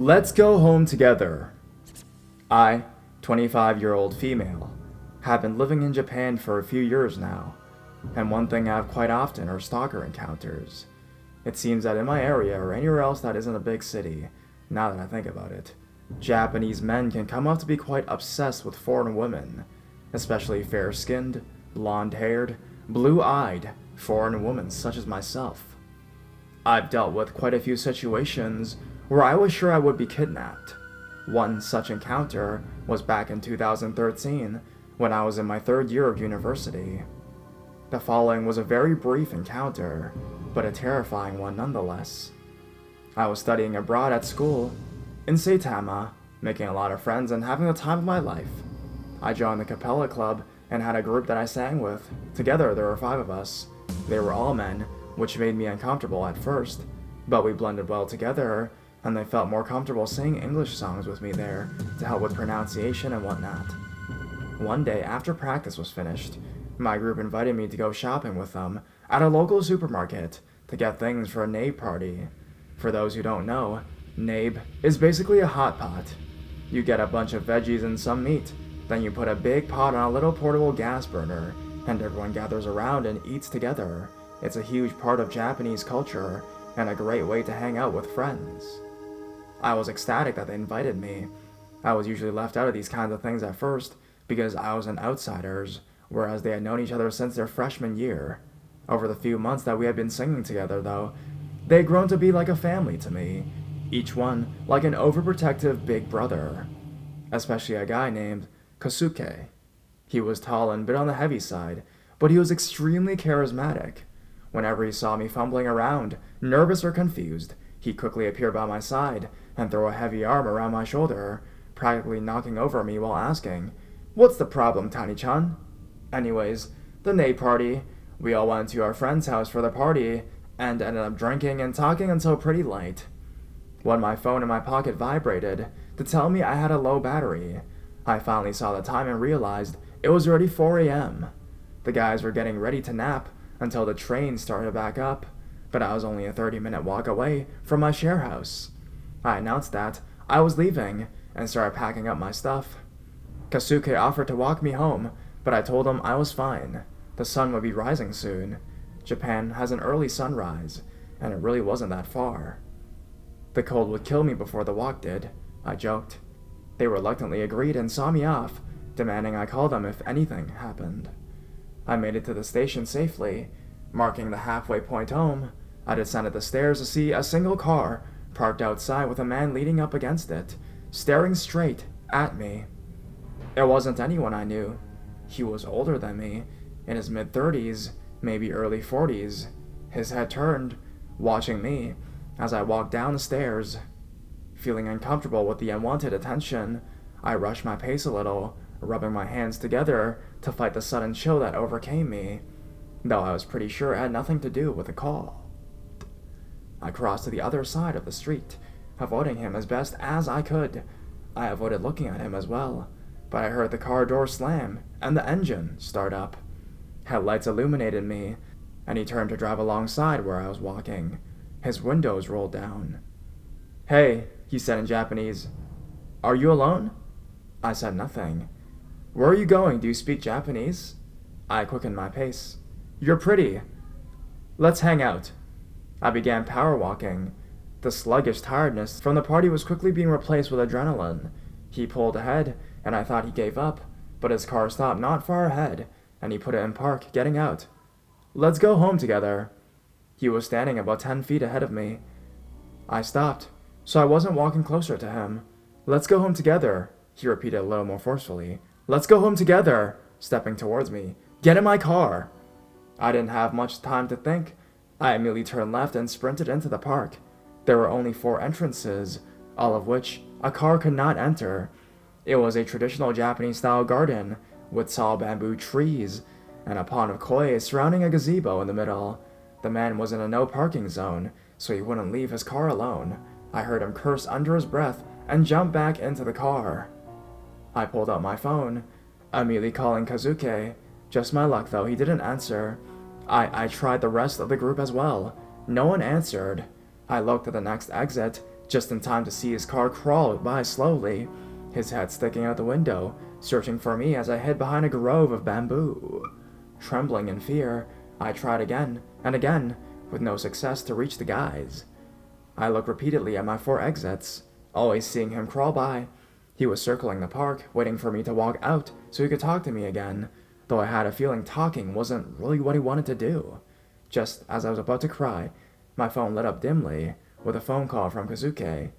Let's go home together. I, 25-year-old female, have been living in Japan for a few years now, and one thing I have quite often are stalker encounters. It seems that in my area or anywhere else that isn't a big city, now that I think about it, Japanese men can come up to be quite obsessed with foreign women, especially fair-skinned, blonde-haired, blue-eyed foreign women such as myself. I've dealt with quite a few situations where I was sure I would be kidnapped. One such encounter was back in 2013 when I was in my third year of university. The following was a very brief encounter, but a terrifying one nonetheless. I was studying abroad at school in Saitama, making a lot of friends and having the time of my life. I joined the Capella Club and had a group that I sang with. Together there were 5 of us. They were all men, which made me uncomfortable at first, but we blended well together, and they felt more comfortable singing English songs with me there to help with pronunciation and whatnot. One day after practice was finished, my group invited me to go shopping with them at a local supermarket to get things for a NABE party. For those who don't know, NABE is basically a hot pot. You get a bunch of veggies and some meat, then you put a big pot on a little portable gas burner, and everyone gathers around and eats together. It's a huge part of Japanese culture, and a great way to hang out with friends. I was ecstatic that they invited me. I was usually left out of these kinds of things at first, because I was an outsider, whereas they had known each other since their freshman year. Over the few months that we had been singing together, though, they had grown to be like a family to me, each one like an overprotective big brother. Especially a guy named Kosuke. He was tall and a bit on the heavy side, but he was extremely charismatic. Whenever he saw me fumbling around, nervous or confused, he'd quickly appear by my side and throw a heavy arm around my shoulder, practically knocking over me while asking, "What's the problem, Tani-chan?" Anyways, the NABE party, we all went to our friend's house for the party, and ended up drinking and talking until pretty late. When my phone in my pocket vibrated to tell me I had a low battery, I finally saw the time and realized it was already 4 a.m. The guys were getting ready to nap until the train started back up, but I was only a 30-minute walk away from my share house. I announced that I was leaving and started packing up my stuff. Kosuke offered to walk me home, but I told him I was fine. The sun would be rising soon. Japan has an early sunrise, and it really wasn't that far. The cold would kill me before the walk did, I joked. They reluctantly agreed and saw me off, demanding I call them if anything happened. I made it to the station safely. Marking the halfway point home, I descended the stairs to see a single car parked outside with a man leaning up against it, staring straight at me. It wasn't anyone I knew. He was older than me, in his mid-30s, maybe early 40s. His head turned, watching me as I walked down the stairs. Feeling uncomfortable with the unwanted attention, I rushed my pace a little, rubbing my hands together to fight the sudden chill that overcame me, though I was pretty sure it had nothing to do with the call. I crossed to the other side of the street, avoiding him as best as I could. I avoided looking at him as well, but I heard the car door slam and the engine start up. Headlights illuminated me, and he turned to drive alongside where I was walking. His windows rolled down. "Hey," he said in Japanese. "Are you alone?" I said nothing. "Where are you going? Do you speak Japanese?" I quickened my pace. "You're pretty. Let's hang out." I began power walking. The sluggish tiredness from the party was quickly being replaced with adrenaline. He pulled ahead, and I thought he gave up, but his car stopped not far ahead, and he put it in park, getting out. "Let's go home together." He was standing about 10 feet ahead of me. I stopped, so I wasn't walking closer to him. "Let's go home together," he repeated a little more forcefully. "Let's go home together," stepping towards me. "Get in my car." I didn't have much time to think. I immediately turned left and sprinted into the park. There were only 4 entrances, all of which a car could not enter. It was a traditional Japanese-style garden with tall bamboo trees and a pond of koi surrounding a gazebo in the middle. The man was in a no-parking zone, so he wouldn't leave his car alone. I heard him curse under his breath and jump back into the car. I pulled out my phone, immediately calling Kazuke. Just my luck, though, he didn't answer. I tried the rest of the group as well. No one answered. I looked at the next exit just in time to see his car crawl by slowly, his head sticking out the window, searching for me as I hid behind a grove of bamboo. Trembling in fear, I tried again and again, with no success to reach the guys. I looked repeatedly at my 4 exits, always seeing him crawl by. He was circling the park, waiting for me to walk out so he could talk to me again, though I had a feeling talking wasn't really what he wanted to do. Just as I was about to cry, my phone lit up dimly, with a phone call from Kazuke.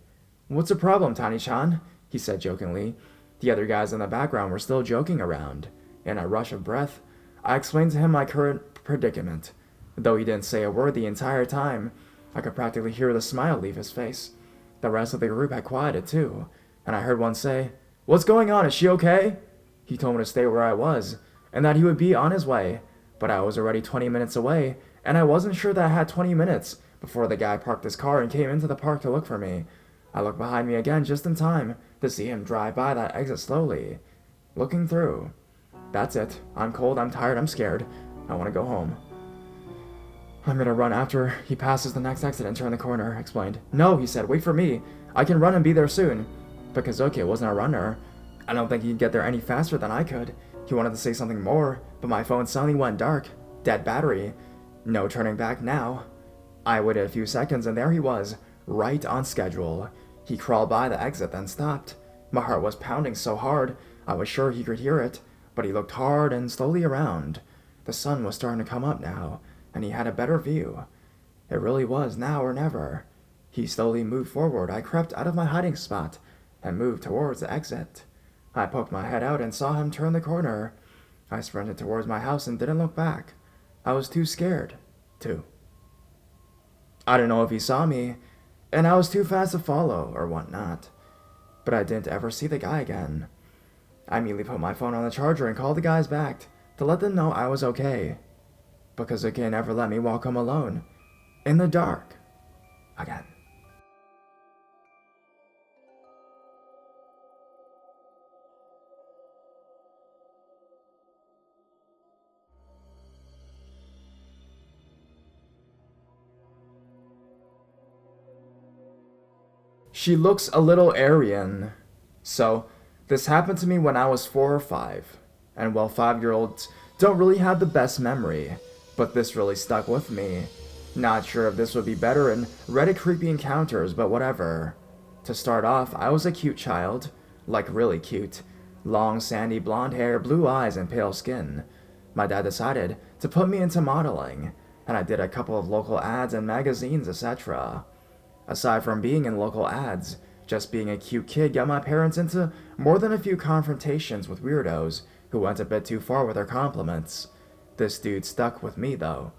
"What's the problem, Tani-chan?" he said jokingly. The other guys in the background were still joking around. In a rush of breath, I explained to him my current predicament. Though he didn't say a word the entire time, I could practically hear the smile leave his face. The rest of the group had quieted too, and I heard one say, "What's going on? Is she okay?" He told me to stay where I was, and that he would be on his way, but I was already 20 minutes away, and I wasn't sure that I had 20 minutes before the guy parked his car and came into the park to look for me. I looked behind me again just in time to see him drive by that exit slowly, looking through. That's it. I'm cold, I'm tired, I'm scared. I want to go home. "I'm gonna run after he passes the next exit and turn the corner," I explained. "No," he said, "wait for me. I can run and be there soon." But Kazuki wasn't a runner. I don't think he'd get there any faster than I could. He wanted to say something more, but my phone suddenly went dark. Dead battery. No turning back now. I waited a few seconds and there he was, right on schedule. He crawled by the exit, then stopped. My heart was pounding so hard, I was sure he could hear it, but he looked hard and slowly around. The sun was starting to come up now, and he had a better view. It really was now or never. He slowly moved forward. I crept out of my hiding spot and moved towards the exit. I poked my head out and saw him turn the corner. I sprinted towards my house and didn't look back. I was too scared to. I don't know if he saw me, and I was too fast to follow or whatnot, but I didn't ever see the guy again. I immediately put my phone on the charger and called the guys back to let them know I was okay, because they can never let me walk home alone, in the dark, again. She looks a little Aryan. So, this happened to me when I was 4 or 5. And while 5-year-olds don't really have the best memory, but this really stuck with me. Not sure if this would be better in Reddit creepy encounters, but whatever. To start off, I was a cute child. Like really cute. Long sandy blonde hair, blue eyes, and pale skin. My dad decided to put me into modeling, and I did a couple of local ads and magazines, etc. Aside from being in local ads, just being a cute kid got my parents into more than a few confrontations with weirdos who went a bit too far with their compliments. This dude stuck with me though.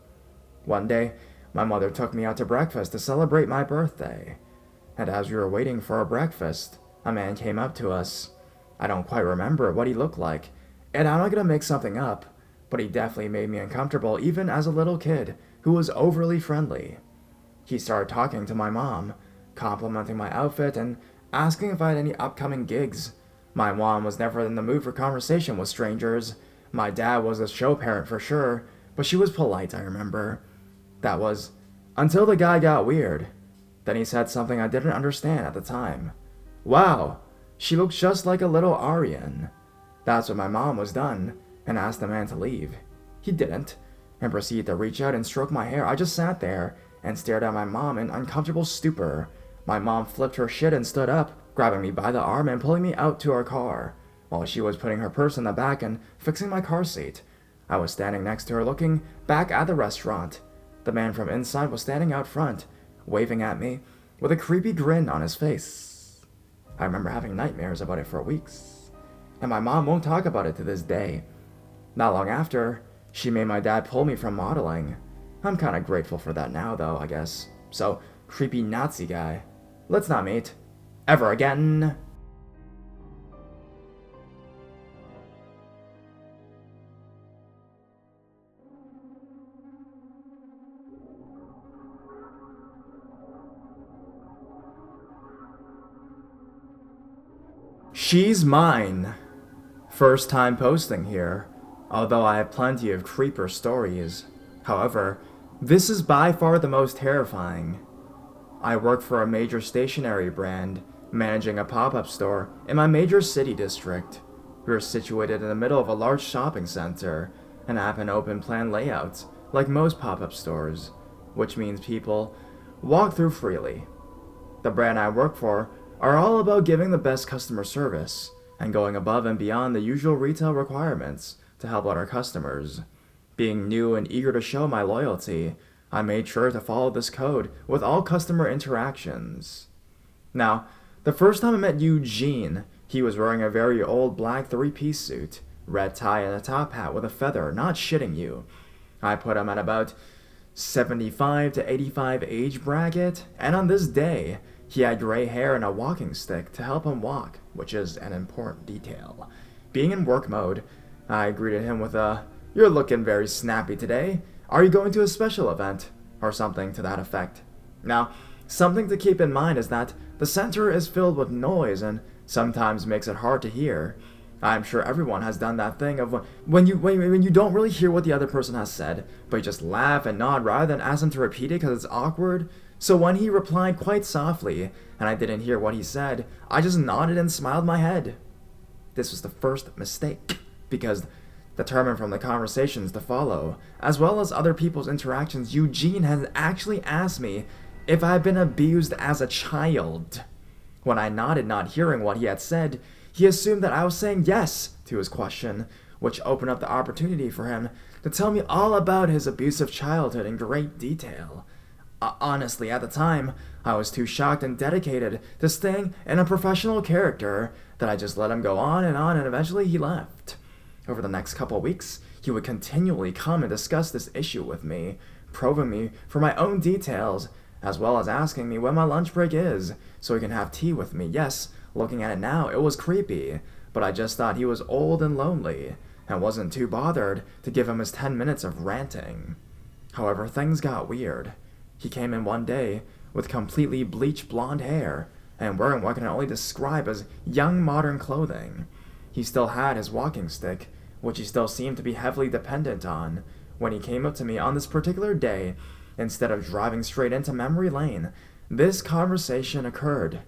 One day, my mother took me out to breakfast to celebrate my birthday. And as we were waiting for our breakfast, a man came up to us. I don't quite remember what he looked like, and I'm not gonna make something up, but he definitely made me uncomfortable even as a little kid who was overly friendly. He started talking to my mom, complimenting my outfit and asking if I had any upcoming gigs. My mom was never in the mood for conversation with strangers. My dad was a show parent for sure, but she was polite, I remember. That was until the guy got weird. Then he said something I didn't understand at the time. "Wow, she looks just like a little Aryan." That's when my mom was done and asked the man to leave. He didn't, and proceeded to reach out and stroke my hair. I just sat there and stared at my mom in uncomfortable stupor. My mom flipped her shit and stood up, grabbing me by the arm and pulling me out to our car, while she was putting her purse in the back and fixing my car seat. I was standing next to her looking back at the restaurant. The man from inside was standing out front, waving at me with a creepy grin on his face. I remember having nightmares about it for weeks, and my mom won't talk about it to this day. Not long after, she made my dad pull me from modeling. I'm kinda grateful for that now though, I guess. So, creepy Nazi guy. Let's not meet. Ever again. She's mine. First time posting here, although I have plenty of creeper stories. However, this is by far the most terrifying. I work for a major stationery brand, managing a pop-up store in my major city district. We are situated in the middle of a large shopping center and have an open plan layout, like most pop-up stores, which means people walk through freely. The brand I work for are all about giving the best customer service and going above and beyond the usual retail requirements to help out our customers. Being new and eager to show my loyalty, I made sure to follow this code with all customer interactions. Now, the first time I met Eugene, he was wearing a very old black three-piece suit, red tie and a top hat with a feather, not shitting you. I put him at about 75 to 85 age bracket, and on this day, he had gray hair and a walking stick to help him walk, which is an important detail. Being in work mode, I greeted him with a, "You're looking very snappy today. Are you going to a special event?" or something to that effect. Now, something to keep in mind is that the center is filled with noise and sometimes makes it hard to hear. I'm sure everyone has done that thing of when you don't really hear what the other person has said, but you just laugh and nod rather than ask them to repeat it because it's awkward. So when he replied quite softly, and I didn't hear what he said, I just nodded and smiled my head. This was the first mistake, because determined from the conversations to follow, as well as other people's interactions, Eugene has actually asked me if I had been abused as a child. When I nodded, not hearing what he had said, he assumed that I was saying yes to his question, which opened up the opportunity for him to tell me all about his abusive childhood in great detail. Honestly, at the time, I was too shocked and dedicated to staying in a professional character that I just let him go on, and eventually he left. Over the next couple weeks, he would continually come and discuss this issue with me, probing me for my own details, as well as asking me when my lunch break is, so he can have tea with me. Yes, looking at it now, it was creepy, but I just thought he was old and lonely, and wasn't too bothered to give him his 10 minutes of ranting. However, things got weird. He came in one day with completely bleached blonde hair, and wearing what I can only describe as young modern clothing. He still had his walking stick, which he still seemed to be heavily dependent on. When he came up to me on this particular day, instead of driving straight into memory lane, this conversation occurred.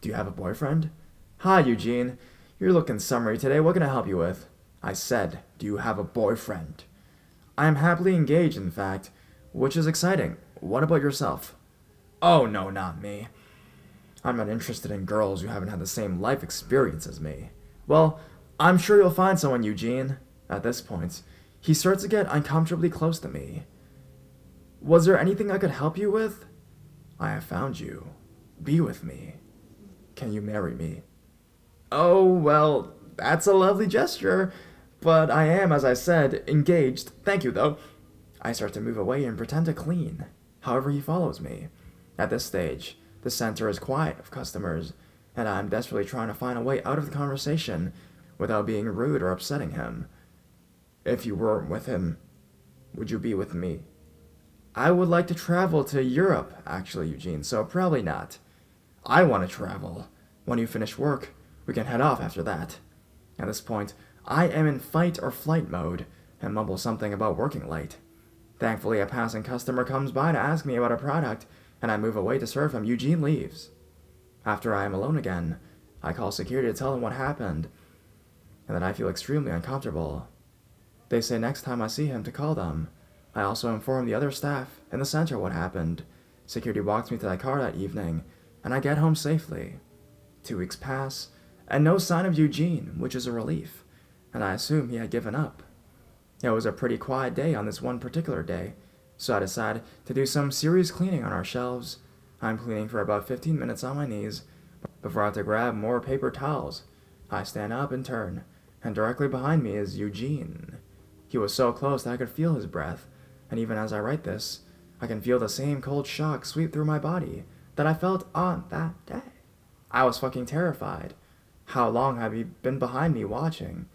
"Do you have a boyfriend?" "Hi, Eugene. You're looking summery today. What can I help you with?" I said, "Do you have a boyfriend?" "I am happily engaged, in fact, which is exciting. What about yourself?" "Oh, no, not me. I'm not interested in girls who haven't had the same life experience as me." "Well, I'm sure you'll find someone, Eugene." At this point, he starts to get uncomfortably close to me. "Was there anything I could help you with?" "I have found you. Be with me. Can you marry me?" "Oh, well, that's a lovely gesture, but I am, as I said, engaged. Thank you, though." I start to move away and pretend to clean. However, he follows me. At this stage, the center is quiet of customers, and I am desperately trying to find a way out of the conversation without being rude or upsetting him. "If you weren't with him, would you be with me?" "I would like to travel to Europe, actually, Eugene, so probably not." "I want to travel. When you finish work, we can head off after that." At this point, I am in fight or flight mode and mumble something about working late. Thankfully, a passing customer comes by to ask me about a product, and I move away to serve him. Eugene leaves. After I am alone again, I call security to tell them what happened, and that I feel extremely uncomfortable. They say next time I see him to call them. I also inform the other staff in the center what happened. Security walks me to my car that evening, and I get home safely. 2 weeks pass, and no sign of Eugene, which is a relief, and I assume he had given up. It was a pretty quiet day on this one particular day, so I decided to do some serious cleaning on our shelves. I'm cleaning for about 15 minutes on my knees before I have to grab more paper towels. I stand up and turn, and directly behind me is Eugene. He was so close that I could feel his breath, and even as I write this, I can feel the same cold shock sweep through my body that I felt on that day. I was fucking terrified. How long had he been behind me watching?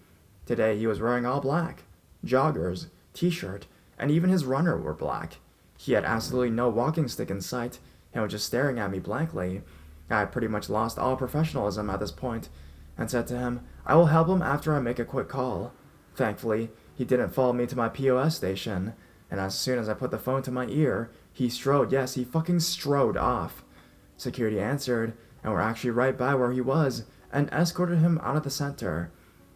Today he was wearing all black. Joggers, t-shirt, and even his runner were black. He had absolutely no walking stick in sight, and was just staring at me blankly. I had pretty much lost all professionalism at this point, and said to him, I will help him after I make a quick call. Thankfully, he didn't follow me to my POS station, and as soon as I put the phone to my ear, he strode, yes, he fucking strode off. Security answered, and were actually right by where he was, and escorted him out of the center.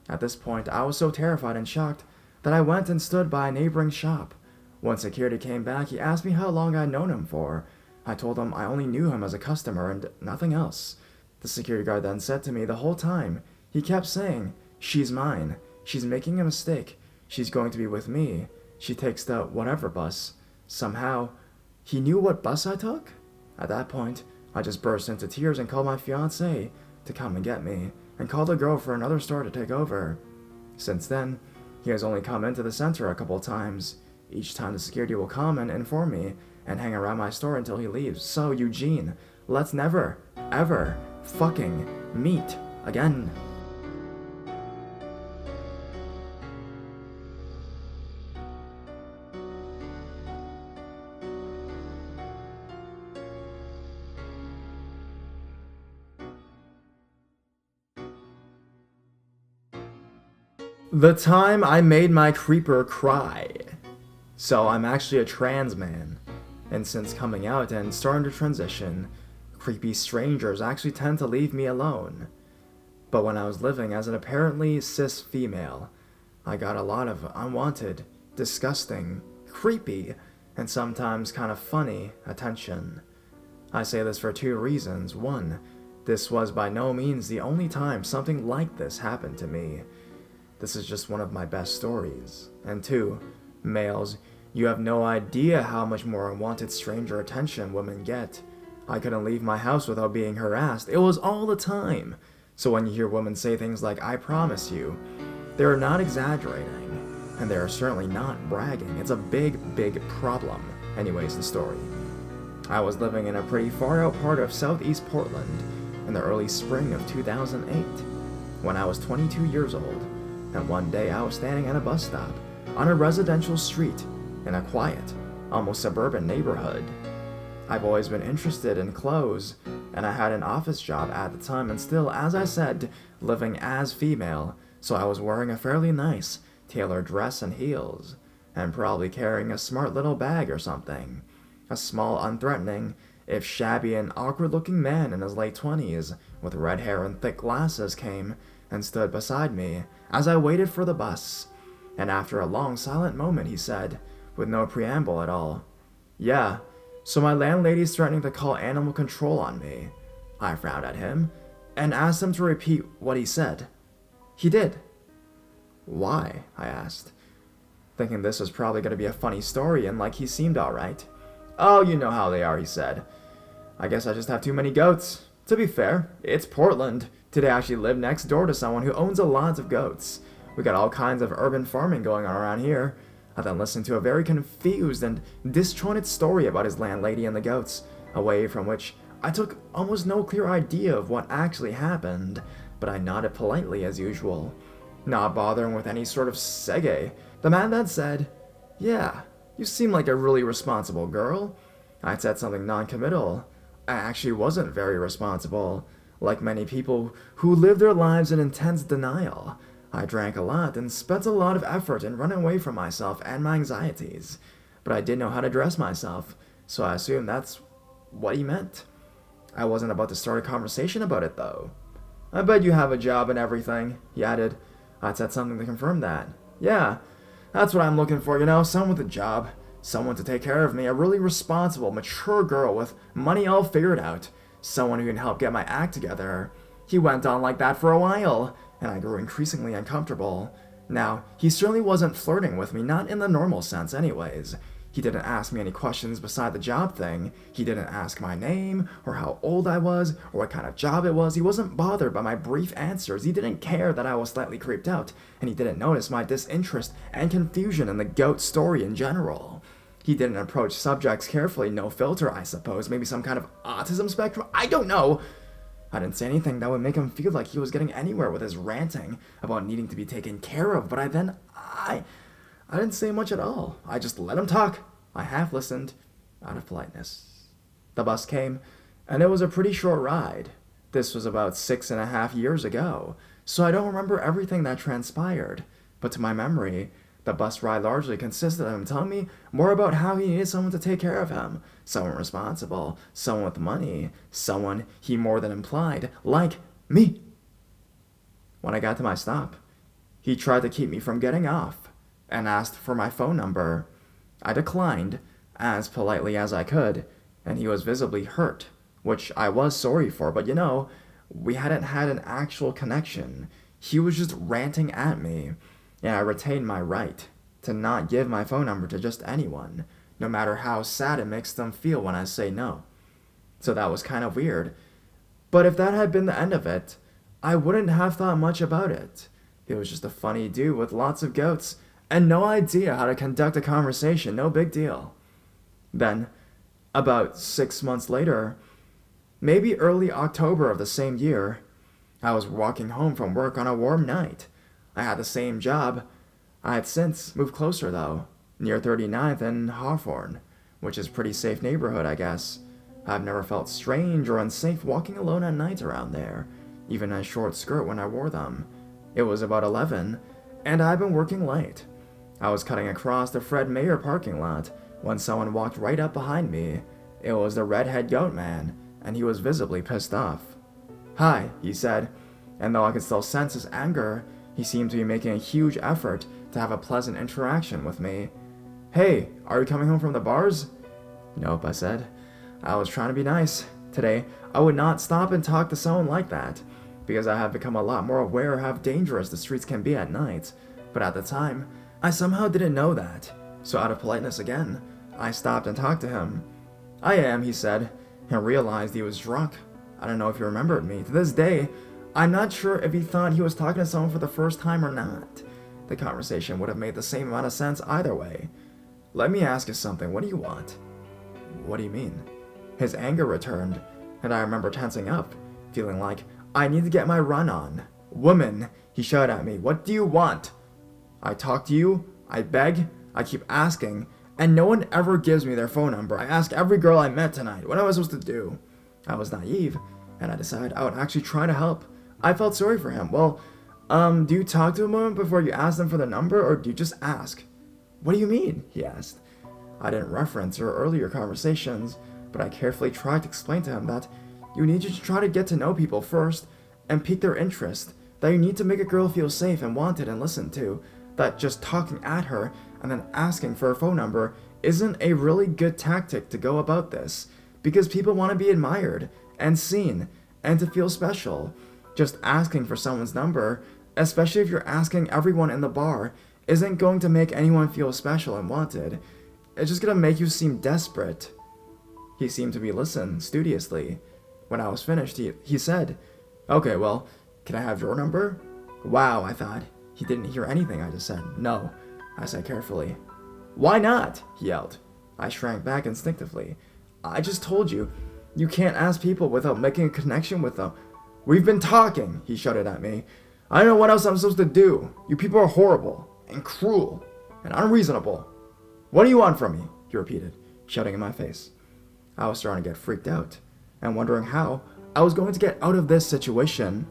At this point, I was so terrified and shocked that I went and stood by a neighboring shop. When security came back, he asked me how long I'd known him for. I told him I only knew him as a customer and nothing else. The security guard then said to me the whole time, he kept saying, "She's mine. She's making a mistake. She's going to be with me. She takes the whatever bus." Somehow, he knew what bus I took? At that point, I just burst into tears and called my fiancée to come and get me, and called a girl for another store to take over. Since then, he has only come into the center a couple times. Each time the security will come and inform me and hang around my store until he leaves. So, Eugene, let's never, ever fucking meet again. The time I made my creeper cry. So I'm actually a trans man, and since coming out and starting to transition, creepy strangers actually tend to leave me alone. But when I was living as an apparently cis female, I got a lot of unwanted, disgusting, creepy, and sometimes kind of funny attention. I say this for two reasons. One, this was by no means the only time something like this happened to me. This is just one of my best stories. And two, males, you have no idea how much more unwanted stranger attention women get. I couldn't leave my house without being harassed. It was all the time. So when you hear women say things like, "I promise you," they are not exaggerating, and they are certainly not bragging. It's a big, big problem. Anyways, the story. I was living in a pretty far out part of southeast Portland in the early spring of 2008, when I was 22 years old. And one day I was standing at a bus stop on a residential street in a quiet, almost suburban neighborhood. I've always been interested in clothes, and I had an office job at the time and still, as I said, living as female, so I was wearing a fairly nice, tailored dress and heels, and probably carrying a smart little bag or something. A small, unthreatening, if shabby and awkward-looking man in his late 20s, with red hair and thick glasses came and stood beside me as I waited for the bus, and after a long silent moment he said, with no preamble at all, "Yeah, so my landlady's threatening to call animal control on me." I frowned at him and asked him to repeat what he said. He did. "Why?" I asked, thinking this was probably going to be a funny story, and like he seemed alright. "Oh, you know how they are," he said. "I guess I just have too many goats. To be fair, it's Portland. Today I actually live next door to someone who owns a lot of goats. We got all kinds of urban farming going on around here." I then listened to a very confused and disjointed story about his landlady and the goats, away from which I took almost no clear idea of what actually happened, but I nodded politely as usual, not bothering with any sort of segue. The man then said, "Yeah, you seem like a really responsible girl." I said something non-committal. I actually wasn't very responsible. Like many people who live their lives in intense denial, I drank a lot and spent a lot of effort in running away from myself and my anxieties. But I didn't know how to dress myself, so I assumed that's what he meant. I wasn't about to start a conversation about it, though. "I bet you have a job and everything," he added. I said something to confirm that. "Yeah, that's what I'm looking for, someone with a job. Someone to take care of me, a really responsible, mature girl with money all figured out. Someone who can help get my act together." He went on like that for a while, and I grew increasingly uncomfortable. Now, he certainly wasn't flirting with me, not in the normal sense anyways. He didn't ask me any questions beside the job thing. He didn't ask my name, or how old I was, or what kind of job it was. He wasn't bothered by my brief answers. He didn't care that I was slightly creeped out, and he didn't notice my disinterest and confusion in the goat story in general. He didn't approach subjects carefully, no filter, I suppose. Maybe some kind of autism spectrum? I don't know. I didn't say anything that would make him feel like he was getting anywhere with his ranting about needing to be taken care of, but I didn't say much at all. I just let him talk. I half listened, out of politeness. The bus came, and it was a pretty short ride. This was about 6.5 years ago, so I don't remember everything that transpired, but to my memory, The bus ride largely consisted of him telling me more about how he needed someone to take care of him, someone responsible, someone with money, someone he more than implied, like me. When I got to my stop, he tried to keep me from getting off and asked for my phone number. I declined as politely as I could, and he was visibly hurt, which I was sorry for, but we hadn't had an actual connection. He was just ranting at me, and I retained my right to not give my phone number to just anyone, no matter how sad it makes them feel when I say no. So that was kind of weird. But if that had been the end of it, I wouldn't have thought much about it. He was just a funny dude with lots of goats and no idea how to conduct a conversation, no big deal. Then, about 6 months later, maybe early October of the same year, I was walking home from work on a warm night. I had the same job. I had since moved closer though, near 39th and Hawthorne, which is a pretty safe neighborhood, I guess. I've never felt strange or unsafe walking alone at night around there, even in a short skirt when I wore them. It was about 11, and I'd been working late. I was cutting across the Fred Mayer parking lot when someone walked right up behind me. It was the redhead goat man, and he was visibly pissed off. "Hi," he said, and though I could still sense his anger, he seemed to be making a huge effort to have a pleasant interaction with me. "Hey, are you coming home from the bars?" "Nope," I said. I was trying to be nice. Today, I would not stop and talk to someone like that, because I have become a lot more aware of how dangerous the streets can be at night. But at the time, I somehow didn't know that. So out of politeness again, I stopped and talked to him. "I am," he said, and realized he was drunk. I don't know if he remembered me. To this day, I'm not sure if he thought he was talking to someone for the first time or not. The conversation would have made the same amount of sense either way. "Let me ask you something. What do you want?" "What do you mean?" His anger returned, and I remember tensing up, feeling like I need to get my run on. "Woman," he shouted at me, "what do you want?" "I talk to you, I beg, I keep asking, and no one ever gives me their phone number. I ask every girl I met tonight. What am I supposed to do?" I was naive, and I decided I would actually try to help. I felt sorry for him. "Well, do you talk to a woman before you ask them for the number, or do you just ask?" "What do you mean?" he asked. I didn't reference our earlier conversations, but I carefully tried to explain to him that you need to try to get to know people first and pique their interest, that you need to make a girl feel safe and wanted and listened to, that just talking at her and then asking for her phone number isn't a really good tactic to go about this, because people want to be admired and seen and to feel special. Just asking for someone's number, especially if you're asking everyone in the bar, isn't going to make anyone feel special and wanted. It's just going to make you seem desperate. He seemed to be listening studiously. When I was finished, he said, "Okay, well, can I have your number?" Wow, I thought. He didn't hear anything I just said. "No," I said carefully. "Why not?" he yelled. I shrank back instinctively. "I just told you, you can't ask people without making a connection with them." "We've been talking," he shouted at me. "I don't know what else I'm supposed to do. You people are horrible, and cruel, and unreasonable." "What do you want from me?" he repeated, shouting in my face. I was starting to get freaked out, and wondering how I was going to get out of this situation.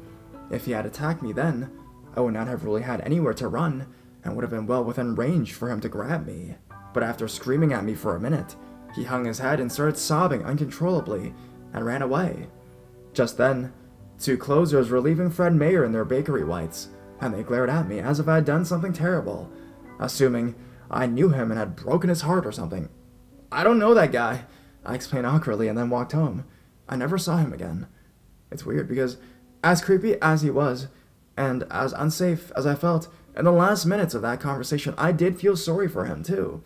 If he had attacked me then, I would not have really had anywhere to run, and would have been well within range for him to grab me. But after screaming at me for a minute, he hung his head and started sobbing uncontrollably, and ran away. Just then, 2 closers were leaving Fred Mayer in their bakery whites, and they glared at me as if I had done something terrible, assuming I knew him and had broken his heart or something. "I don't know that guy," I explained awkwardly and then walked home. I never saw him again. It's weird because, as creepy as he was, and as unsafe as I felt, in the last minutes of that conversation, I did feel sorry for him too.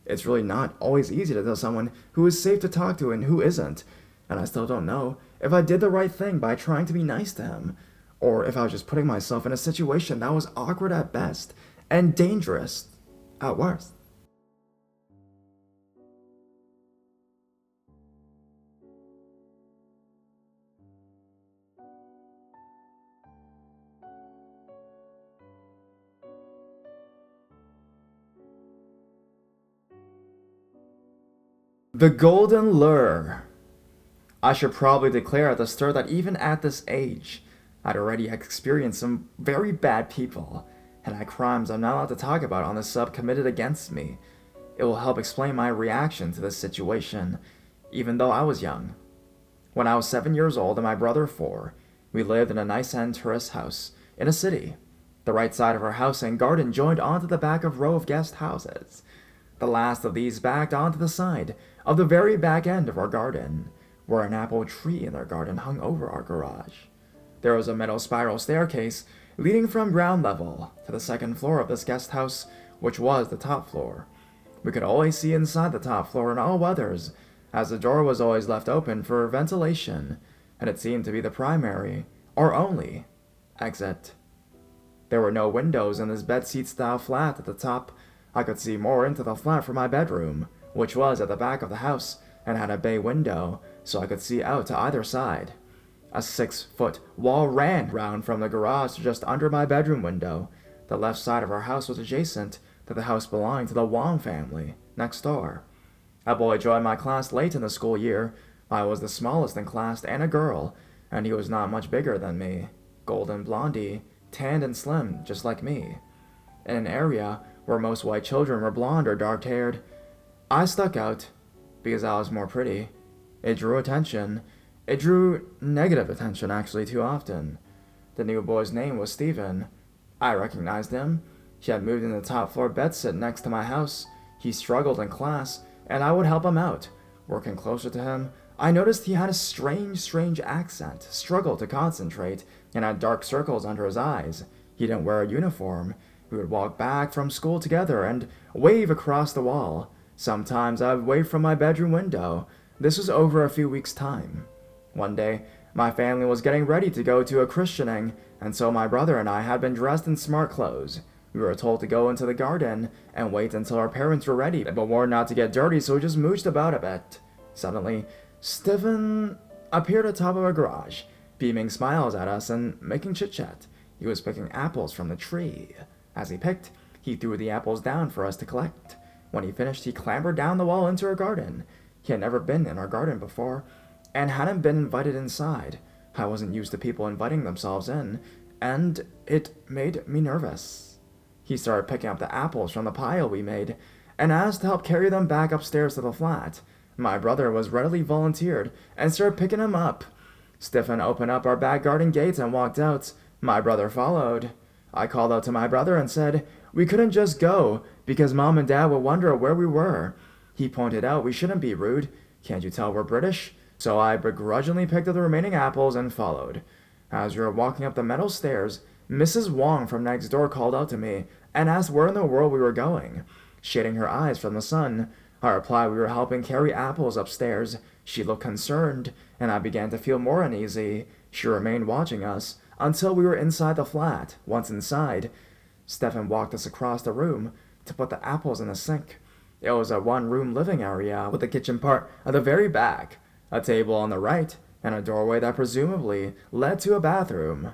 It's really not always easy to tell someone who is safe to talk to and who isn't, and I still don't know if I did the right thing by trying to be nice to him, or if I was just putting myself in a situation that was awkward at best and dangerous at worst. The golden lure. I should probably declare at the start that even at this age, I'd already experienced some very bad people, and at crimes I'm not allowed to talk about on the sub committed against me. It will help explain my reaction to this situation, even though I was young. When I was 7 years old and my brother 4, we lived in a nice end tourist house in a city. The right side of our house and garden joined onto the back of row of guest houses. The last of these backed onto the side of the very back end of our garden, where an apple tree in our garden hung over our garage. There was a metal spiral staircase leading from ground level to the second floor of this guest house, which was the top floor. We could always see inside the top floor in all weathers, as the door was always left open for ventilation, and it seemed to be the primary, or only, exit. There were no windows in this bedseat-style flat at the top. I could see more into the flat from my bedroom, which was at the back of the house, and had a bay window, so I could see out to either side. A 6-foot wall ran round from the garage to just under my bedroom window. The left side of our house was adjacent to the house belonging to the Wong family, next door. A boy joined my class late in the school year. I was the smallest in class and a girl, and he was not much bigger than me. Golden blondie, tanned and slim, just like me. In an area where most white children were blonde or dark-haired, I stuck out because I was more pretty. It drew attention. It drew negative attention, actually, too often. The new boy's name was Stephen. I recognized him. He had moved in the top floor bedsit next to my house. He struggled in class, and I would help him out. Working closer to him, I noticed he had a strange accent, struggled to concentrate, and had dark circles under his eyes. He didn't wear a uniform. We would walk back from school together and wave across the wall. Sometimes I would wave from my bedroom window. This was over a few weeks' time. One day, my family was getting ready to go to a christening, and so my brother and I had been dressed in smart clothes. We were told to go into the garden and wait until our parents were ready, but warned not to get dirty, so we just mooched about a bit. Suddenly, Stephen appeared atop of our garage, beaming smiles at us and making chit-chat. He was picking apples from the tree. As he picked, he threw the apples down for us to collect. When he finished, he clambered down the wall into our garden. He had never been in our garden before, and hadn't been invited inside. I wasn't used to people inviting themselves in, and it made me nervous. He started picking up the apples from the pile we made, and asked to help carry them back upstairs to the flat. My brother was readily volunteered, and started picking them up. Stephen opened up our back garden gates and walked out. My brother followed. I called out to my brother and said we couldn't just go, because Mom and Dad would wonder where we were. He pointed out we shouldn't be rude. Can't you tell we're British? So I begrudgingly picked up the remaining apples and followed. As we were walking up the metal stairs, Mrs. Wong from next door called out to me and asked where in the world we were going. Shading her eyes from the sun, I replied we were helping carry apples upstairs. She looked concerned, and I began to feel more uneasy. She remained watching us until we were inside the flat. Once inside, Stephen walked us across the room to put the apples in the sink. It was a one-room living area with the kitchen part at the very back, a table on the right, and a doorway that presumably led to a bathroom.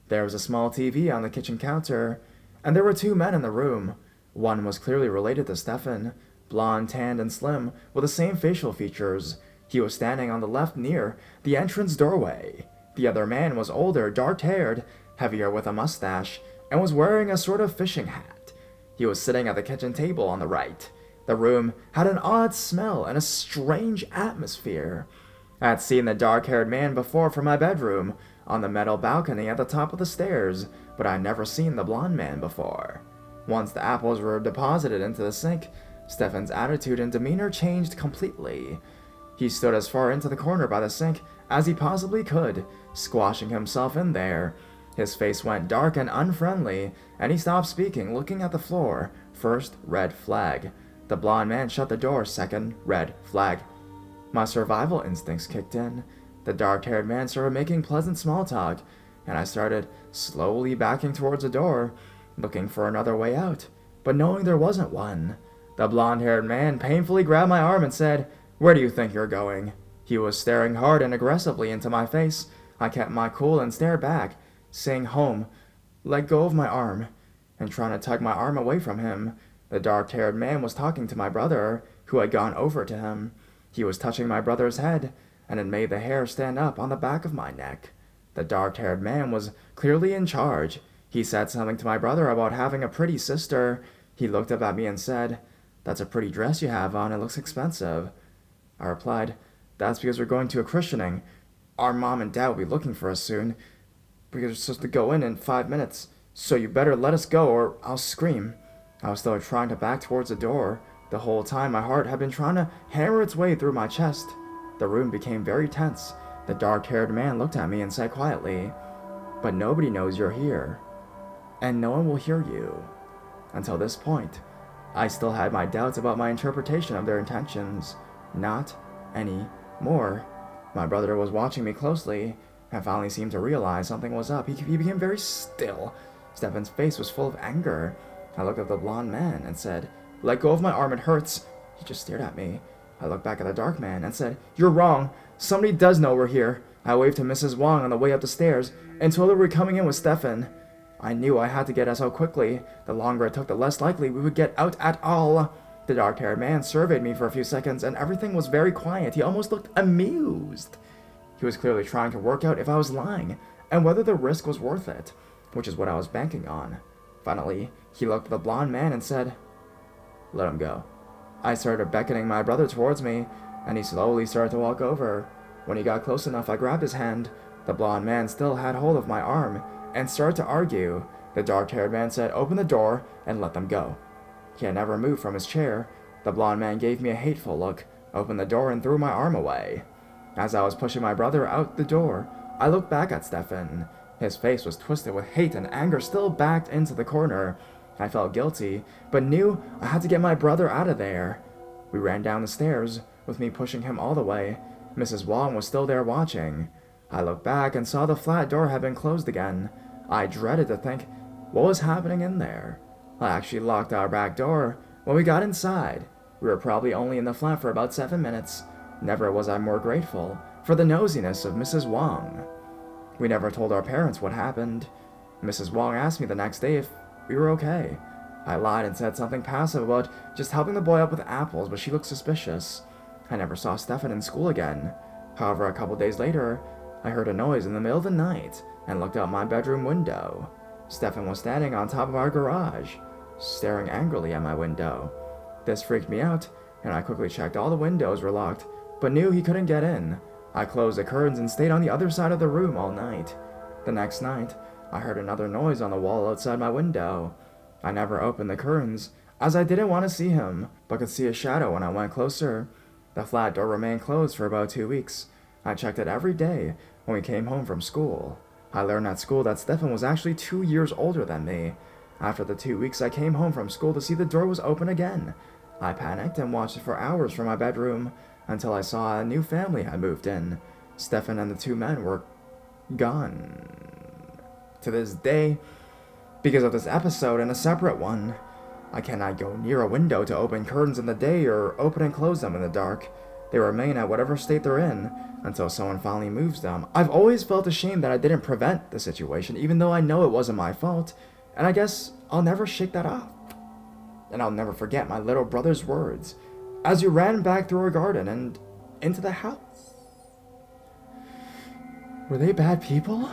There was a small TV on the kitchen counter, and there were 2 men in the room. One was clearly related to Stephen, blonde, tanned, and slim, with the same facial features. He was standing on the left near the entrance doorway. The other man was older, dark-haired, heavier with a mustache, and was wearing a sort of fishing hat. He was sitting at the kitchen table on the right. The room had an odd smell and a strange atmosphere. I had seen the dark-haired man before from my bedroom, on the metal balcony at the top of the stairs, but I had never seen the blonde man before. Once the apples were deposited into the sink, Stephen's attitude and demeanor changed completely. He stood as far into the corner by the sink as he possibly could, squashing himself in there. His face went dark and unfriendly, and he stopped speaking, looking at the floor. First, red flag. The blonde man shut the door. Second, red flag. My survival instincts kicked in. The dark-haired man started making pleasant small talk, and I started slowly backing towards the door, looking for another way out, but knowing there wasn't one. The blonde-haired man painfully grabbed my arm and said, "Where do you think you're going?" He was staring hard and aggressively into my face. I kept my cool and stared back, saying home, let go of my arm, and trying to tug my arm away from him. The dark-haired man was talking to my brother, who had gone over to him. He was touching my brother's head, and it made the hair stand up on the back of my neck. The dark-haired man was clearly in charge. He said something to my brother about having a pretty sister. He looked up at me and said, "That's a pretty dress you have on. It looks expensive." I replied, "That's because we're going to a christening. Our mom and dad will be looking for us soon. We're supposed to go in 5 minutes. So you better let us go or I'll scream." I was still trying to back towards the door. The whole time my heart had been trying to hammer its way through my chest. The room became very tense. The dark-haired man looked at me and said quietly, "But nobody knows you're here. And no one will hear you." Until this point, I still had my doubts about my interpretation of their intentions. Not any more. My brother was watching me closely and finally seemed to realize something was up. He became very still. Stefan's face was full of anger. I looked at the blonde man and said, "Let go of my arm, it hurts." He just stared at me. I looked back at the dark man and said, "You're wrong. Somebody does know we're here." I waved to Mrs. Wong on the way up the stairs and told her we were coming in with Stefan. I knew I had to get us out quickly. The longer it took, the less likely we would get out at all. The dark-haired man surveyed me for a few seconds, and everything was very quiet. He almost looked amused. He was clearly trying to work out if I was lying, and whether the risk was worth it, which is what I was banking on. Finally, he looked at the blonde man and said, "Let him go." I started beckoning my brother towards me, and he slowly started to walk over. When he got close enough, I grabbed his hand. The blonde man still had hold of my arm, and started to argue. The dark-haired man said, "Open the door and let them go." He had never moved from his chair. The blonde man gave me a hateful look, opened the door, and threw my arm away. As I was pushing my brother out the door, I looked back at Stefan. His face was twisted with hate and anger, still backed into the corner. I felt guilty, but knew I had to get my brother out of there. We ran down the stairs, with me pushing him all the way. Mrs. Wong was still there watching. I looked back and saw the flat door had been closed again. I dreaded to think what was happening in there. I actually locked our back door. When we got inside, we were probably only in the flat for about 7 minutes. Never was I more grateful for the nosiness of Mrs. Wong. We never told our parents what happened. Mrs. Wong asked me the next day if we were okay. I lied and said something passive about just helping the boy up with apples, but she looked suspicious. I never saw Stefan in school again. However, a couple days later, I heard a noise in the middle of the night and looked out my bedroom window. Stefan was standing on top of our garage, staring angrily at my window. This freaked me out, and I quickly checked all the windows were locked, but knew he couldn't get in. I closed the curtains and stayed on the other side of the room all night. The next night, I heard another noise on the wall outside my window. I never opened the curtains, as I didn't want to see him, but could see a shadow when I went closer. The flat door remained closed for about 2 weeks. I checked it every day when we came home from school. I learned at school that Stefan was actually 2 years older than me. After the 2 weeks, I came home from school to see the door was open again. I panicked and watched it for hours from my bedroom until I saw a new family had moved in. Stefan and the 2 men were gone. To this day, because of this episode and a separate one, I cannot go near a window to open curtains in the day or open and close them in the dark. They remain at whatever state they're in until someone finally moves them. I've always felt ashamed that I didn't prevent the situation, even though I know it wasn't my fault, and I guess I'll never shake that off. And I'll never forget my little brother's words as we ran back through our garden and into the house. Were they bad people?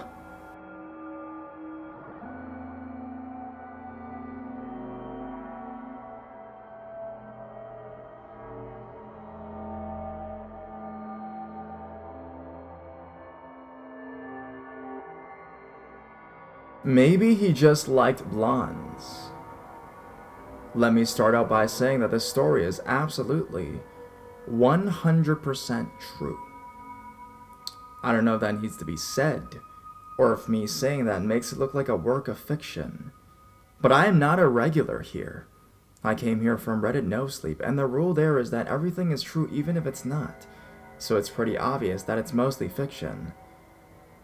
Maybe he just liked blondes. Let me start out by saying that this story is absolutely 100% true. I don't know if that needs to be said, or if me saying that makes it look like a work of fiction. But I am not a regular here. I came here from Reddit No Sleep, and the rule there is that everything is true even if it's not, so it's pretty obvious that it's mostly fiction.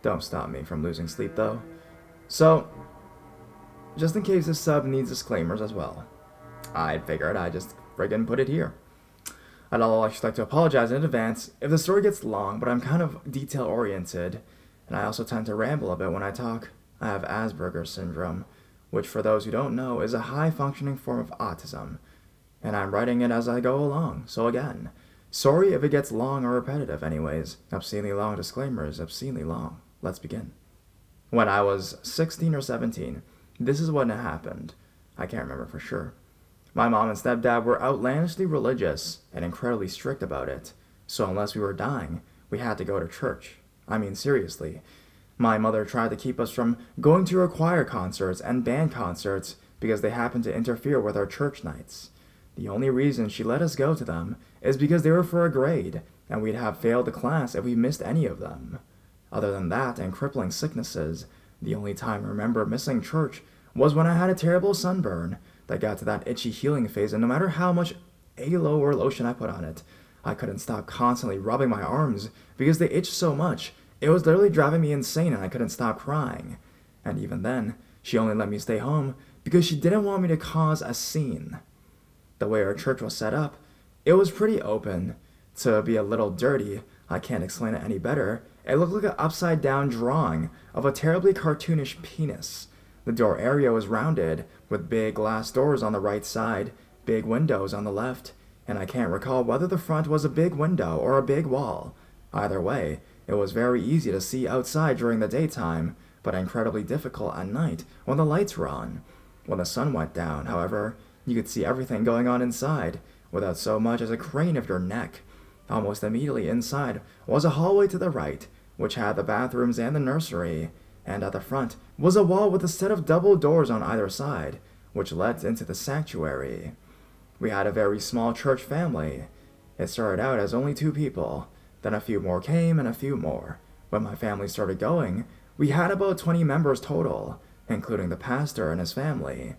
Don't stop me from losing sleep though. So, just in case this sub needs disclaimers as well, I figured I'd just friggin' put it here. I'd also like to apologize in advance if the story gets long, but I'm kind of detail-oriented, and I also tend to ramble a bit when I talk. I have Asperger's syndrome, which for those who don't know is a high-functioning form of autism, and I'm writing it as I go along, so again, sorry if it gets long or repetitive anyways. Obscenely long disclaimer is obscenely long. Let's begin. When I was 16 or 17, This is what happened. I can't remember for sure. My mom and stepdad were outlandishly religious and incredibly strict about it, so unless we were dying, we had to go to church. I mean, seriously. My mother tried to keep us from going to her choir concerts and band concerts because they happened to interfere with our church nights. The only reason she let us go to them is because they were for a grade, and we'd have failed the class if we missed any of them. Other than that and crippling sicknesses, the only time I remember missing church was when I had a terrible sunburn that got to that itchy healing phase, and no matter how much aloe or lotion I put on it, I couldn't stop constantly rubbing my arms because they itched so much. It was literally driving me insane and I couldn't stop crying. And even then, she only let me stay home because she didn't want me to cause a scene. The way our church was set up, it was pretty open. To be a little dirty, I can't explain it any better. It looked like an upside-down drawing of a terribly cartoonish penis. The door area was rounded, with big glass doors on the right side, big windows on the left, and I can't recall whether the front was a big window or a big wall. Either way, it was very easy to see outside during the daytime, but incredibly difficult at night when the lights were on. When the sun went down, however, you could see everything going on inside, without so much as a crane of your neck. Almost immediately inside was a hallway to the right, which had the bathrooms and the nursery, and at the front was a wall with a set of double doors on either side, which led into the sanctuary. We had a very small church family. It started out as only 2 people, then a few more came and a few more. When my family started going, we had about 20 members total, including the pastor and his family.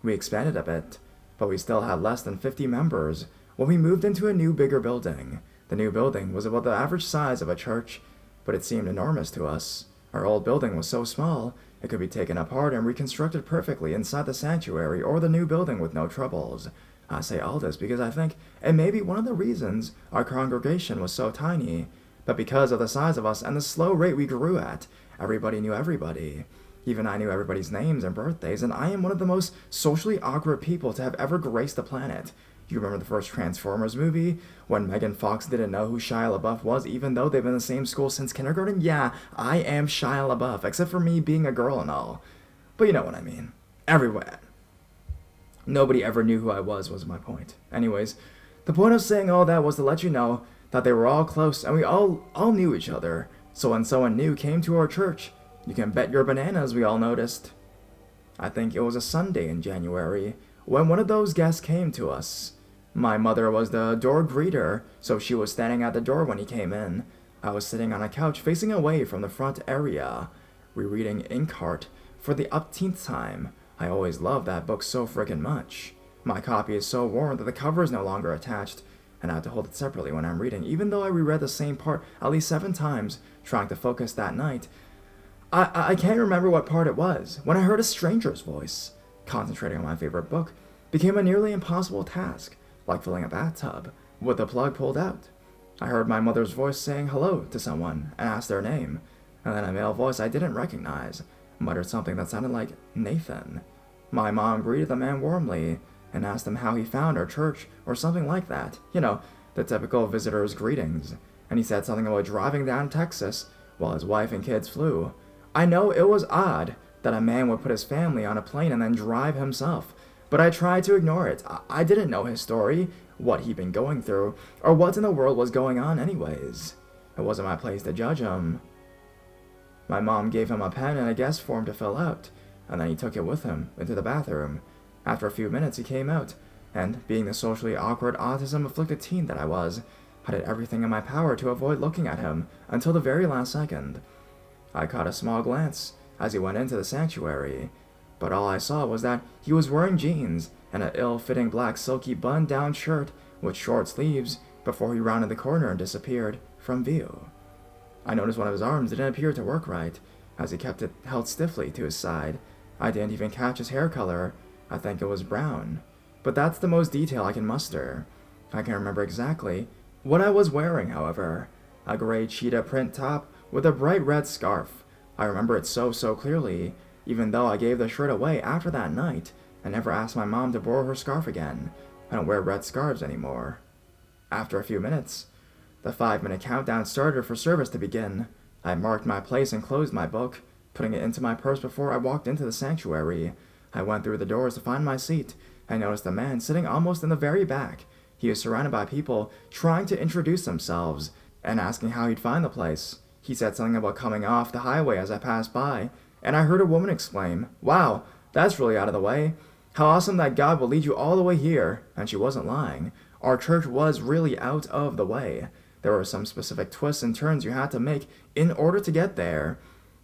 We expanded a bit, but we still had less than 50 members when we moved into a new, bigger building. The new building was about the average size of a church, but it seemed enormous to us. Our old building was so small, it could be taken apart and reconstructed perfectly inside the sanctuary or the new building with no troubles. I say all this because I think it may be one of the reasons our congregation was so tiny, but because of the size of us and the slow rate we grew at, everybody knew everybody. Even I knew everybody's names and birthdays, and I am one of the most socially awkward people to have ever graced the planet. You remember the first Transformers movie? When Megan Fox didn't know who Shia LaBeouf was, even though they've been in the same school since kindergarten? Yeah, I am Shia LaBeouf, except for me being a girl and all. But you know what I mean. Everywhere. Nobody ever knew who I was my point. Anyways, the point of saying all that was to let you know that they were all close and we all knew each other. So when someone new came to our church, you can bet your bananas we all noticed. I think it was a Sunday in January when one of those guests came to us. My mother was the door greeter, so she was standing at the door when he came in. I was sitting on a couch facing away from the front area, rereading Inkheart for the upteenth time. I always loved that book so frickin' much. My copy is so worn that the cover is no longer attached, and I have to hold it separately when I'm reading, even though I reread the same part at least 7 times, trying to focus that night. I can't remember what part it was, when I heard a stranger's voice. Concentrating on my favorite book became a nearly impossible task, like filling a bathtub, with the plug pulled out. I heard my mother's voice saying hello to someone and asked their name, and then a male voice I didn't recognize muttered something that sounded like Nathan. My mom greeted the man warmly and asked him how he found our church or something like that. You know, the typical visitor's greetings. And he said something about driving down to Texas while his wife and kids flew. I know it was odd that a man would put his family on a plane and then drive himself, but I tried to ignore it. I didn't know his story, what he'd been going through, or what in the world was going on anyways. It wasn't my place to judge him. My mom gave him a pen and a guest form to fill out, and then he took it with him into the bathroom. After a few minutes he came out, and, being the socially awkward, autism-afflicted teen that I was, I did everything in my power to avoid looking at him until the very last second. I caught a small glance as he went into the sanctuary, but all I saw was that he was wearing jeans and an ill-fitting black silky button-down shirt with short sleeves before he rounded the corner and disappeared from view. I noticed one of his arms didn't appear to work right, as he kept it held stiffly to his side. I didn't even catch his hair color. I think it was brown. But that's the most detail I can muster. I can't remember exactly what I was wearing, however. A gray cheetah print top with a bright red scarf. I remember it so clearly, even though I gave the shirt away after that night and never asked my mom to borrow her scarf again. I don't wear red scarves anymore. After a few minutes, the 5-minute countdown started for service to begin. I marked my place and closed my book. putting it into my purse before I walked into the sanctuary. I went through the doors to find my seat. I noticed a man sitting almost in the very back. He was surrounded by people trying to introduce themselves and asking how he'd find the place. He said something about coming off the highway as I passed by, and I heard a woman exclaim, "Wow, that's really out of the way. How awesome that God will lead you all the way here." And she wasn't lying. Our church was really out of the way. There were some specific twists and turns you had to make in order to get there.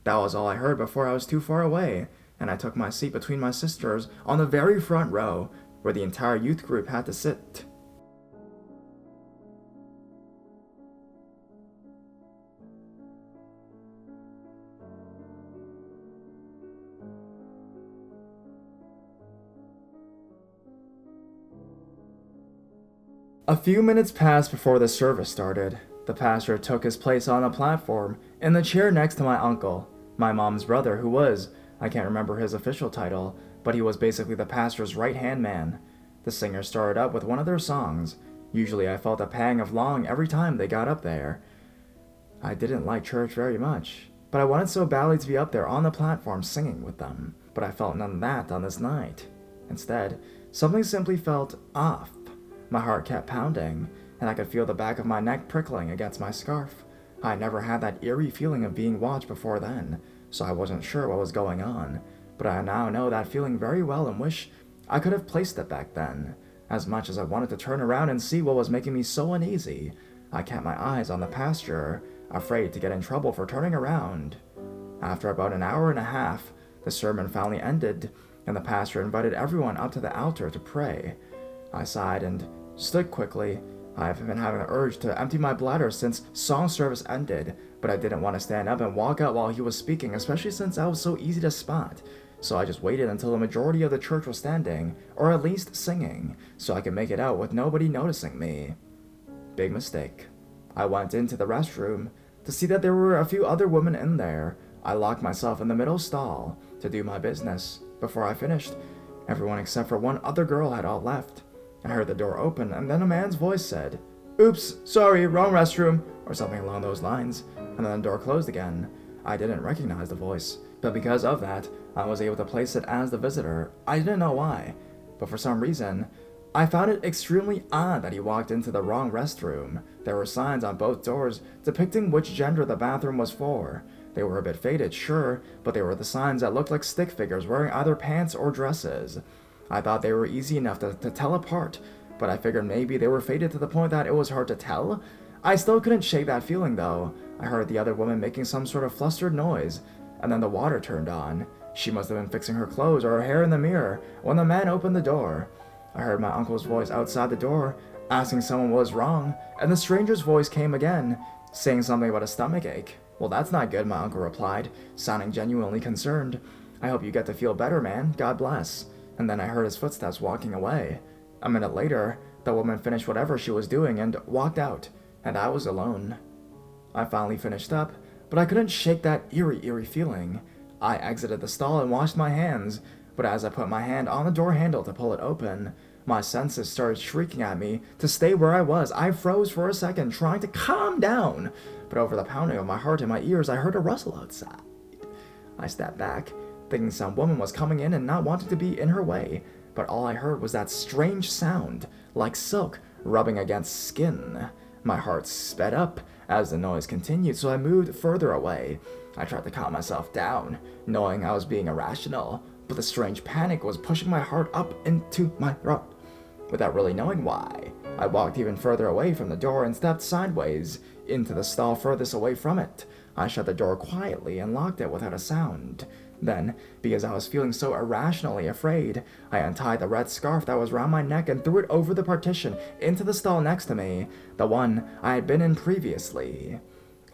That was all I heard before I was too far away, and I took my seat between my sisters on the very front row, where the entire youth group had to sit. A few minutes passed before the service started. The pastor took his place on the platform, in the chair next to my uncle, my mom's brother, who was, I can't remember his official title, but he was basically the pastor's right-hand man. The singers started up with one of their songs. Usually I felt a pang of longing every time they got up there. I didn't like church very much, but I wanted so badly to be up there on the platform singing with them. But I felt none of that on this night. Instead, something simply felt off. My heart kept pounding, and I could feel the back of my neck prickling against my scarf. I had never had that eerie feeling of being watched before then, so I wasn't sure what was going on. But I now know that feeling very well and wish I could have placed it back then. As much as I wanted to turn around and see what was making me so uneasy, I kept my eyes on the pastor, afraid to get in trouble for turning around. After about an hour and a half, the sermon finally ended, and the pastor invited everyone up to the altar to pray. I sighed and stood quickly. I have been having the urge to empty my bladder since song service ended, but I didn't want to stand up and walk out while he was speaking, especially since I was so easy to spot. So I just waited until the majority of the church was standing, or at least singing, so I could make it out with nobody noticing me. Big mistake. I went into the restroom to see that there were a few other women in there. I locked myself in the middle stall to do my business. Before I finished, everyone except for one other girl had all left. I heard the door open, and then a man's voice said, "Oops, sorry, wrong restroom," or something along those lines, and then the door closed again. I didn't recognize the voice, but because of that, I was able to place it as the visitor. I didn't know why, but for some reason, I found it extremely odd that he walked into the wrong restroom. There were signs on both doors depicting which gender the bathroom was for. They were a bit faded, sure, but they were the signs that looked like stick figures wearing either pants or dresses. I thought they were easy enough to tell apart, but I figured maybe they were faded to the point that it was hard to tell. I still couldn't shake that feeling though. I heard the other woman making some sort of flustered noise, and then the water turned on. She must have been fixing her clothes or her hair in the mirror when the man opened the door. I heard my uncle's voice outside the door, asking someone what was wrong, and the stranger's voice came again, saying something about a stomach ache. "Well, that's not good," my uncle replied, sounding genuinely concerned. "I hope you get to feel better, man. God bless." And then I heard his footsteps walking away. A minute later, the woman finished whatever she was doing and walked out, and I was alone. I finally finished up, but I couldn't shake that eerie feeling. I exited the stall and washed my hands, but as I put my hand on the door handle to pull it open, my senses started shrieking at me to stay where I was. I froze for a second, trying to calm down, but over the pounding of my heart in my ears, I heard a rustle outside. I stepped back, thinking some woman was coming in and not wanting to be in her way, but all I heard was that strange sound, like silk rubbing against skin. My heart sped up as the noise continued, so I moved further away. I tried to calm myself down, knowing I was being irrational, but the strange panic was pushing my heart up into my throat. Without really knowing why, I walked even further away from the door and stepped sideways into the stall furthest away from it. I shut the door quietly and locked it without a sound. Then, because I was feeling so irrationally afraid, I untied the red scarf that was round my neck and threw it over the partition into the stall next to me, the one I had been in previously.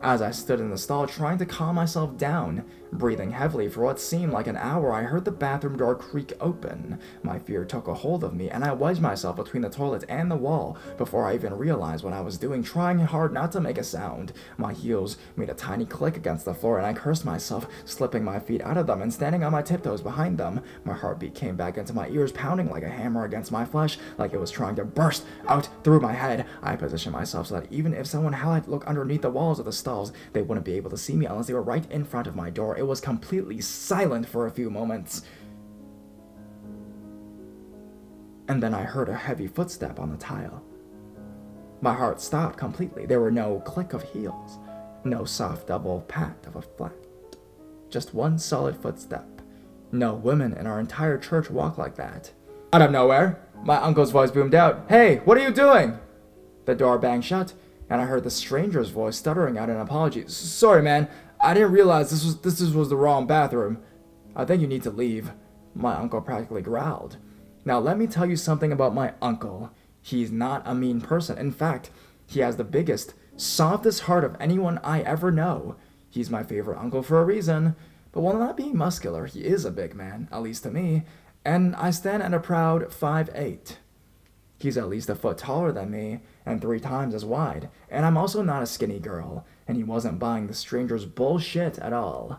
As I stood in the stall trying to calm myself down, breathing heavily for what seemed like an hour, I heard the bathroom door creak open. My fear took a hold of me, and I wedged myself between the toilet and the wall before I even realized what I was doing, trying hard not to make a sound. My heels made a tiny click against the floor, and I cursed myself, slipping my feet out of them and standing on my tiptoes behind them. My heartbeat came back into my ears, pounding like a hammer against my flesh, like it was trying to burst out through my head. I positioned myself so that even if someone had to look underneath the walls of the stalls, they wouldn't be able to see me unless they were right in front of my door. it was completely silent for a few moments. And then I heard a heavy footstep on the tile. My heart stopped completely. There were no click of heels, no soft double pat of a flat. Just one solid footstep. No women in our entire church walk like that. Out of nowhere, my uncle's voice boomed out, "Hey, what are you doing?" The door banged shut, and I heard the stranger's voice stuttering out an apology. "Sorry, man. I didn't realize this was the wrong bathroom. I think you need to leave," my uncle practically growled. Now let me tell you something about my uncle. He's not a mean person. In fact, he has the biggest, softest heart of anyone I ever know. He's my favorite uncle for a reason. But while not being muscular, he is a big man, at least to me, and I stand at a proud 5'8". He's at least a foot taller than me, and 3 times as wide, and I'm also not a skinny girl, and he wasn't buying the stranger's bullshit at all.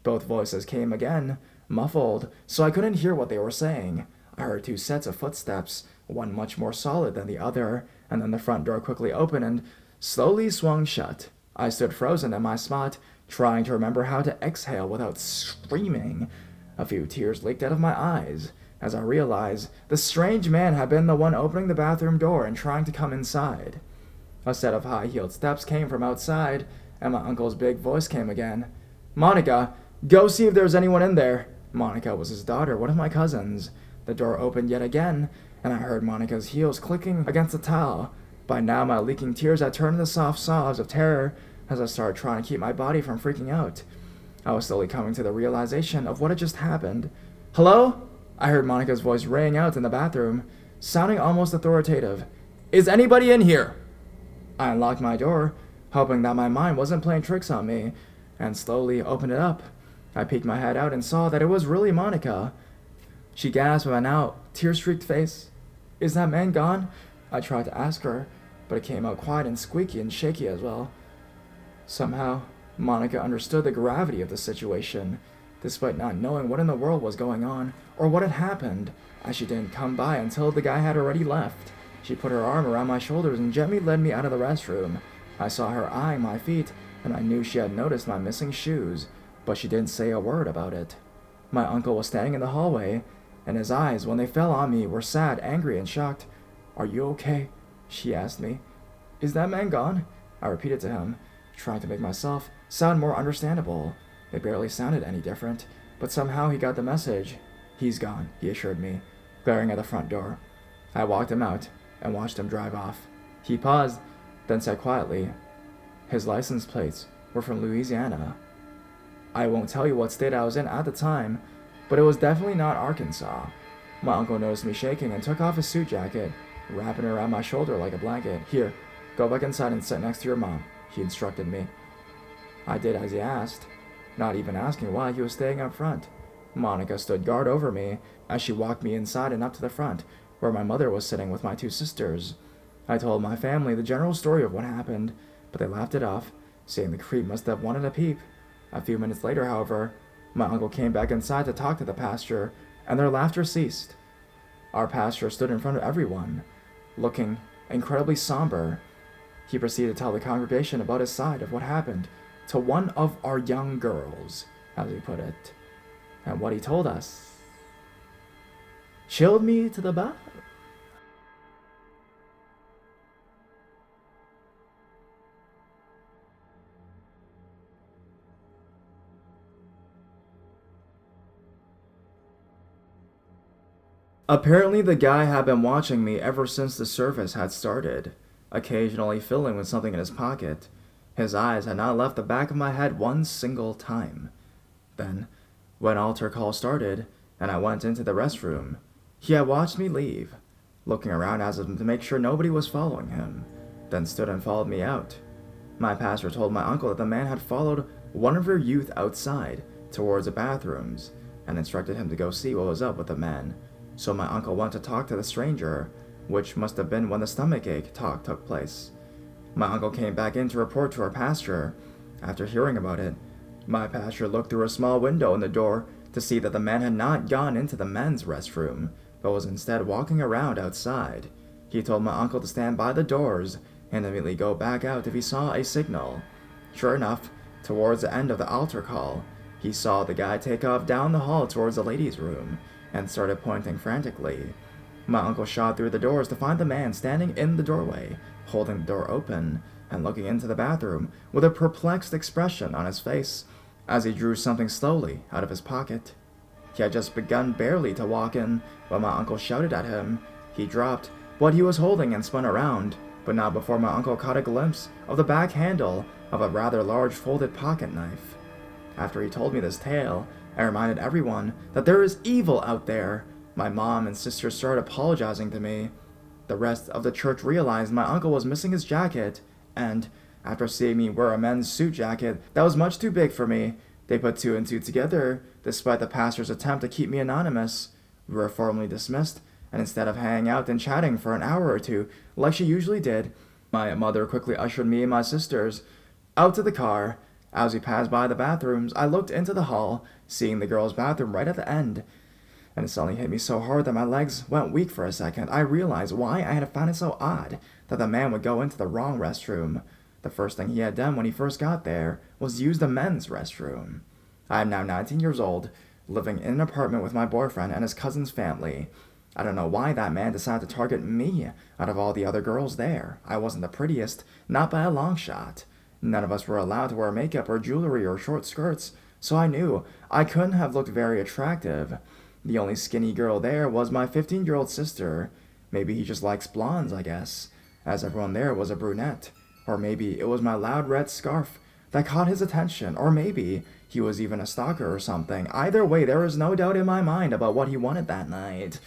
Both voices came again, muffled, so I couldn't hear what they were saying. I heard 2 sets of footsteps, one much more solid than the other, and then the front door quickly opened and slowly swung shut. I stood frozen in my spot, trying to remember how to exhale without screaming. A few tears leaked out of my eyes as I realized the strange man had been the one opening the bathroom door and trying to come inside. A set of high-heeled steps came from outside, and my uncle's big voice came again. "Monica, go see if there's anyone in there." Monica was his daughter, one of my cousins. The door opened yet again, and I heard Monica's heels clicking against the tile. By now, my leaking tears had turned into soft sobs of terror as I started trying to keep my body from freaking out. I was slowly coming to the realization of what had just happened. "Hello?" I heard Monica's voice ringing out in the bathroom, sounding almost authoritative. "Is anybody in here?" I unlocked my door, hoping that my mind wasn't playing tricks on me, and slowly opened it up. I peeked my head out and saw that it was really Monica. She gasped with an out, tear-streaked face. "Is that man gone?" I tried to ask her, but it came out quiet and squeaky and shaky as well. Somehow, Monica understood the gravity of the situation, despite not knowing what in the world was going on or what had happened, as she didn't come by until the guy had already left. She put her arm around my shoulders and gently led me out of the restroom. I saw her eyeing my feet, and I knew she had noticed my missing shoes, but she didn't say a word about it. My uncle was standing in the hallway, and his eyes, when they fell on me, were sad, angry, and shocked. "Are you okay?" she asked me. "Is that man gone?" I repeated to him, trying to make myself sound more understandable. It barely sounded any different, but somehow he got the message. "He's gone," he assured me, glaring at the front door. I walked him out and watched him drive off. He paused, then said quietly, "His license plates were from Louisiana." I won't tell you what state I was in at the time, but it was definitely not Arkansas. My uncle noticed me shaking and took off his suit jacket, wrapping it around my shoulder like a blanket. "Here, go back inside and sit next to your mom," he instructed me. I did as he asked, not even asking why he was staying up front. Monica stood guard over me as she walked me inside and up to the front, where my mother was sitting with my 2 sisters. I told my family the general story of what happened, but they laughed it off, saying the creep must have wanted a peep. A few minutes later, however, my uncle came back inside to talk to the pastor, and their laughter ceased. Our pastor stood in front of everyone, looking incredibly somber. He proceeded to tell the congregation about his side of what happened to one of our young girls, as he put it. And what he told us chilled me to the bone. Apparently the guy had been watching me ever since the service had started, occasionally fiddling with something in his pocket. His eyes had not left the back of my head one single time. Then, when altar call started, and I went into the restroom, he had watched me leave, looking around as if to make sure nobody was following him, then stood and followed me out. My pastor told my uncle that the man had followed one of their youth outside, towards the bathrooms, and instructed him to go see what was up with the man. So my uncle went to talk to the stranger, which must have been when the stomachache talk took place. My uncle came back in to report to our pastor. After hearing about it, my pastor looked through a small window in the door to see that the man had not gone into the men's restroom, but was instead walking around outside. He told my uncle to stand by the doors and immediately go back out if he saw a signal. Sure enough, towards the end of the altar call, He saw the guy take off down the hall towards the ladies' room and started pointing frantically. My uncle shot through the doors to find the man standing in the doorway, holding the door open and looking into the bathroom with a perplexed expression on his face as he drew something slowly out of his pocket. He had just begun barely to walk in when my uncle shouted at him. He dropped what he was holding and spun around, but not before my uncle caught a glimpse of the back handle of a rather large folded pocket knife. After he told me this tale, I reminded everyone that there is evil out there. My mom and sister started apologizing to me. The rest of the church realized my uncle was missing his jacket, and after seeing me wear a men's suit jacket that was much too big for me, they put two and two together, despite the pastor's attempt to keep me anonymous. We were formally dismissed, and instead of hanging out and chatting for an hour or two, like she usually did, my mother quickly ushered me and my sisters out to the car. As we passed by the bathrooms, I looked into the hall, seeing the girls' bathroom right at the end, and it suddenly hit me so hard that my legs went weak for a second. I realized why I had found it so odd that the man would go into the wrong restroom. The first thing he had done when he first got there was use the men's restroom. I am now 19 years old, living in an apartment with my boyfriend and his cousin's family. I don't know why that man decided to target me out of all the other girls there. I wasn't the prettiest, not by a long shot. None of us were allowed to wear makeup or jewelry or short skirts, so I knew I couldn't have looked very attractive. The only skinny girl there was my 15-year-old sister. Maybe he just likes blondes, I guess, as everyone there was a brunette. Or maybe it was my loud red scarf that caught his attention, or maybe he was even a stalker or something. Either way, there was no doubt in my mind about what he wanted that night.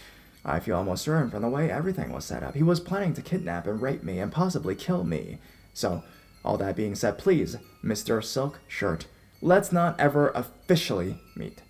I feel almost certain from the way everything was set up. He was planning to kidnap and rape me and possibly kill me. So, all that being said, please, Mr. Silk Shirt, let's not ever officially meet.